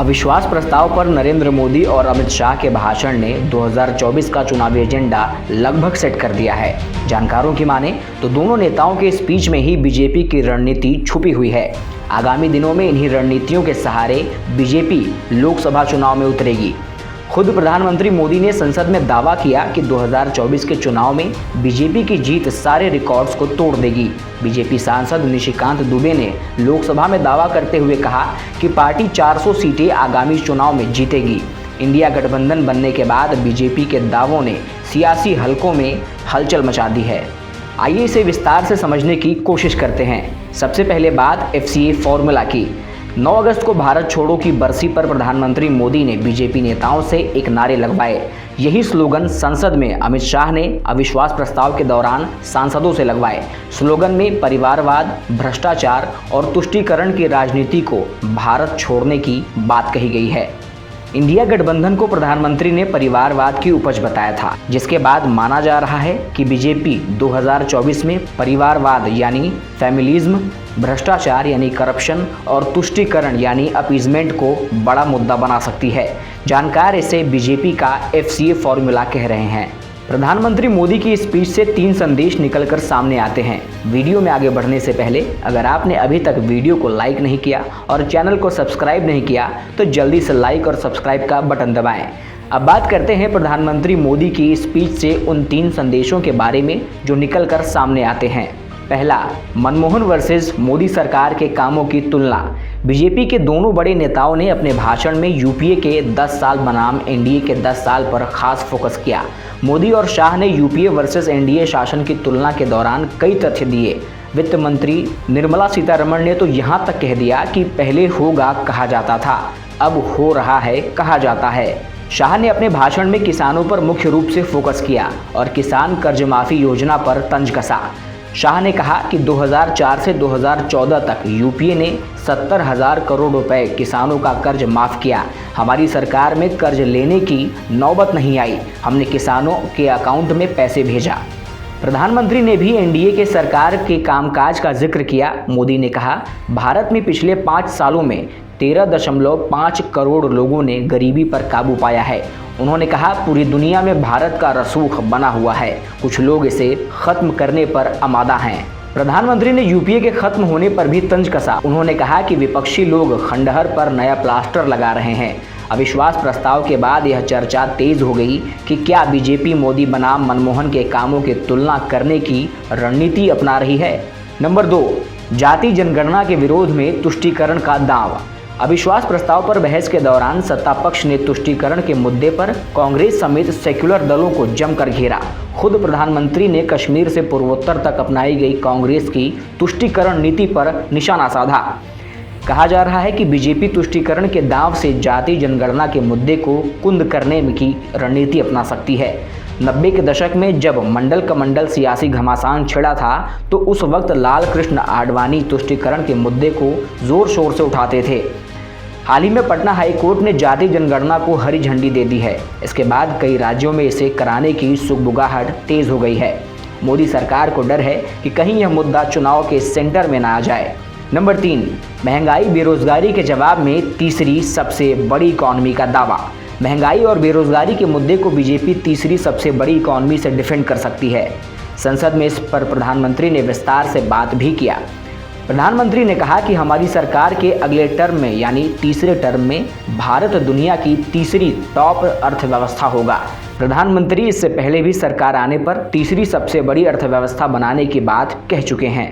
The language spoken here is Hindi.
अविश्वास प्रस्ताव पर नरेंद्र मोदी और अमित शाह के भाषण ने 2024 का चुनावी एजेंडा लगभग सेट कर दिया है। जानकारों की माने तो दोनों नेताओं के स्पीच में ही बीजेपी की रणनीति छुपी हुई है। आगामी दिनों में इन्हीं रणनीतियों के सहारे बीजेपी लोकसभा चुनाव में उतरेगी। खुद प्रधानमंत्री मोदी ने संसद में दावा किया कि 2024 के चुनाव में बीजेपी की जीत सारे रिकॉर्ड्स को तोड़ देगी। बीजेपी सांसद निशिकांत दुबे ने लोकसभा में दावा करते हुए कहा कि पार्टी 400 सीटें आगामी चुनाव में जीतेगी। इंडिया गठबंधन बनने के बाद बीजेपी के दावों ने सियासी हलकों में हलचल मचा दी है। आइए इसे विस्तार से समझने की कोशिश करते हैं। सबसे पहले बात FCA फॉर्मूला की। 9 अगस्त को भारत छोड़ो की बरसी पर प्रधानमंत्री मोदी ने बीजेपी नेताओं से एक नारे लगवाए। यही स्लोगन संसद में अमित शाह ने अविश्वास प्रस्ताव के दौरान सांसदों से लगवाए। स्लोगन में परिवारवाद, भ्रष्टाचार और तुष्टीकरण की राजनीति को भारत छोड़ने की बात कही गई है। इंडिया गठबंधन को प्रधानमंत्री ने परिवारवाद की उपज बताया था, जिसके बाद माना जा रहा है कि बीजेपी 2024 में परिवारवाद यानी फेमिनिज्म, भ्रष्टाचार यानी करप्शन और तुष्टीकरण यानी अपीजमेंट को बड़ा मुद्दा बना सकती है। जानकार इसे बीजेपी का FCA फॉर्मूला कह रहे हैं। प्रधानमंत्री मोदी की स्पीच से 3 संदेश निकलकर सामने आते हैं। वीडियो में आगे बढ़ने से पहले अगर आपने अभी तक वीडियो को लाइक नहीं किया और चैनल को सब्सक्राइब नहीं किया तो जल्दी से लाइक और सब्सक्राइब का बटन दबाएं। अब बात करते हैं प्रधानमंत्री मोदी की स्पीच से उन 3 संदेशों के बारे में जो निकलकर सामने आते हैं। पहला, मनमोहन वर्सेस मोदी सरकार के कामों की तुलना। बीजेपी के दोनों बड़े नेताओं ने अपने भाषण में यूपीए के 10 साल बनाम एनडीए के 10 साल पर खास फोकस किया। मोदी और शाह ने यूपीए वर्सेस एनडीए शासन की तुलना के दौरान कई तथ्य दिए। वित्त मंत्री निर्मला सीतारमण ने तो यहाँ तक कह दिया कि पहले होगा कहा जाता था, अब हो रहा है कहा जाता है। शाह ने अपने भाषण में किसानों पर मुख्य रूप से फोकस किया और किसान कर्ज माफी योजना पर तंज कसा। शाह ने कहा कि 2004 से 2014 तक यूपीए ने 70,000 करोड़ रुपए किसानों का कर्ज माफ़ किया। हमारी सरकार में कर्ज लेने की नौबत नहीं आई, हमने किसानों के अकाउंट में पैसे भेजा। प्रधानमंत्री ने भी एनडीए के सरकार के कामकाज का जिक्र किया। मोदी ने कहा, भारत में पिछले 5 सालों में 13.5 करोड़ लोगों ने गरीबी पर काबू पाया है। उन्होंने कहा, पूरी दुनिया में भारत का रसूख बना हुआ है, कुछ लोग इसे खत्म करने पर आमादा हैं। प्रधानमंत्री ने यूपीए के खत्म होने पर भी तंज कसा। उन्होंने कहा कि विपक्षी लोग खंडहर पर नया प्लास्टर लगा रहे हैं। अविश्वास प्रस्ताव के बाद यह चर्चा तेज हो गई कि क्या बीजेपी मोदी बनाम मनमोहन के कामों की तुलना करने की रणनीति अपना रही है। नंबर 2, जाति जनगणना के विरोध में तुष्टीकरण का दांव। अविश्वास प्रस्ताव पर बहस के दौरान सत्ता पक्ष ने तुष्टीकरण के मुद्दे पर कांग्रेस समेत सेक्युलर दलों को जमकर घेरा। खुद प्रधानमंत्री ने कश्मीर से पूर्वोत्तर तक अपनाई गई कांग्रेस की तुष्टीकरण नीति पर निशाना साधा। कहा जा रहा है कि बीजेपी तुष्टीकरण के दांव से जाति जनगणना के मुद्दे को कुंद करने की रणनीति अपना सकती है। 90 के दशक में जब मंडल कमंडल सियासी घमासान छिड़ा था तो उस वक्त लाल कृष्ण आडवाणी तुष्टीकरण के मुद्दे को जोर शोर से उठाते थे। हाल ही में पटना हाईकोर्ट ने जाति जनगणना को हरी झंडी दे दी है। इसके बाद कई राज्यों में इसे कराने की सुगबुगाहट तेज हो गई है। मोदी सरकार को डर है कि कहीं यह मुद्दा चुनाव के सेंटर में ना आ जाए। नंबर 3, महंगाई बेरोजगारी के जवाब में तीसरी सबसे बड़ी इकॉनमी का दावा। महंगाई और बेरोजगारी के मुद्दे को बीजेपी तीसरी सबसे बड़ी इकॉनमी से डिफेंड कर सकती है। संसद में इस पर प्रधानमंत्री ने विस्तार से बात भी किया। प्रधानमंत्री ने कहा कि हमारी सरकार के अगले टर्म में यानी तीसरे टर्म में भारत दुनिया की तीसरी टॉप अर्थव्यवस्था होगा। प्रधानमंत्री इससे पहले भी सरकार आने पर तीसरी सबसे बड़ी अर्थव्यवस्था बनाने की बात कह चुके हैं।